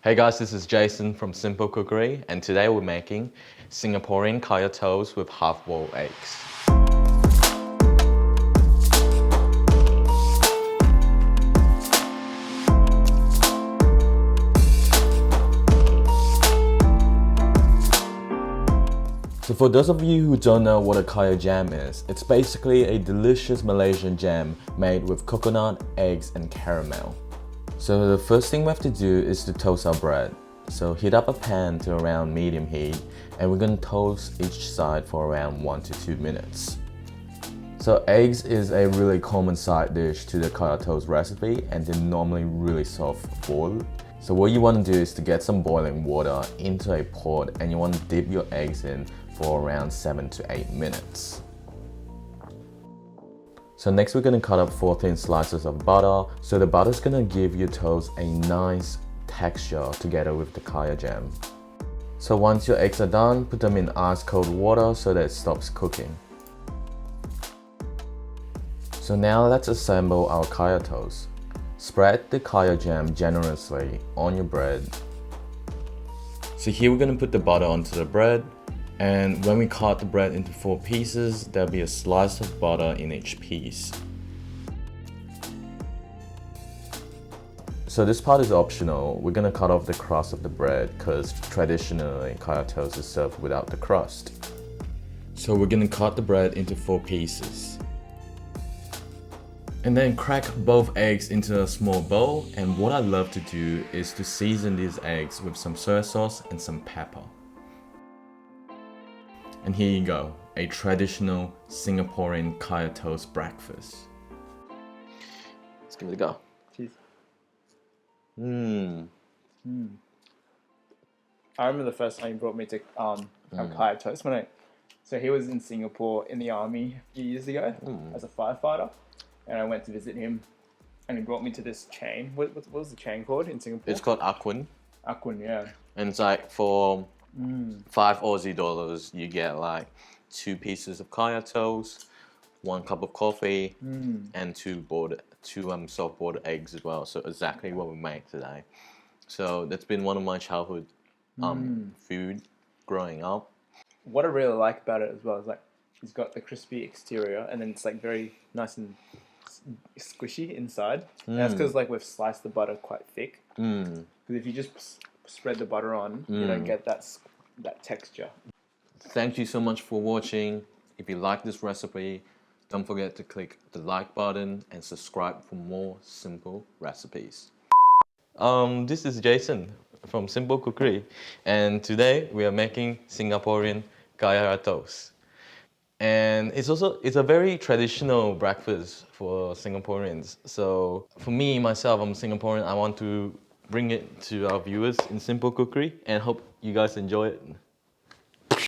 Hey guys, this is Jason from Simple Cookery, and today we're making Singaporean kaya toast with half-boiled eggs. So for those of you who don't know what a kaya jam is, it's basically a delicious Malaysian jam made with coconut, eggs and caramel. So the first thing we have to do is to toast our bread. So heat up a pan to around medium heat and we're going to toast each side for around 1 to 2 minutes. So eggs is a really common side dish to the kaya toast recipe and they're normally really soft boiled. So what you want to do is to get some boiling water into a pot and you want to dip your eggs in for around 7 to 8 minutes. So next we're going to cut up 4 thin slices of butter. So the butter is going to give your toast a nice texture together with the kaya jam. So once your eggs are done, put them in ice cold water so that it stops cooking. So now let's assemble our kaya toast. Spread the kaya jam generously on your bread. So here we're going to put the butter onto the bread. And when we cut the bread into 4 pieces, there'll be a slice of butter in each piece. So this part is optional. We're gonna cut off the crust of the bread because traditionally kaya toast is served without the crust. So we're gonna cut the bread into 4 pieces. And then crack both eggs into a small bowl. And what I love to do is to season these eggs with some soy sauce and some pepper. And here you go, a traditional Singaporean kaya toast breakfast. Let's give it a go. Cheers. Mmm. I remember the first time he brought me to have kaya toast so he was in Singapore in the army a few years ago as a firefighter, and I went to visit him, and he brought me to this chain. What was the chain called in Singapore? It's called Akwin. Akwin, yeah. And it's like for 5 Aussie dollars, you get like 2 pieces of kaya toast, 1 cup of coffee, and 2 soft boiled eggs as well. So exactly what we make today. So that's been one of my childhood food growing up. What I really like about it as well is like it's got the crispy exterior, and then it's like very nice and squishy inside. And that's because like we've sliced the butter quite thick. Because if you just spread the butter on, you don't get that texture. Thank you so much for watching. If you like this recipe, don't forget to click the like button and subscribe for more simple recipes. This is Jason from Simple Cookery, and today we are making Singaporean kaya toast. And it's a very traditional breakfast for Singaporeans. So for me, myself, I'm Singaporean. I want to bring it to our viewers in Simple Cookery and hope you guys enjoy it.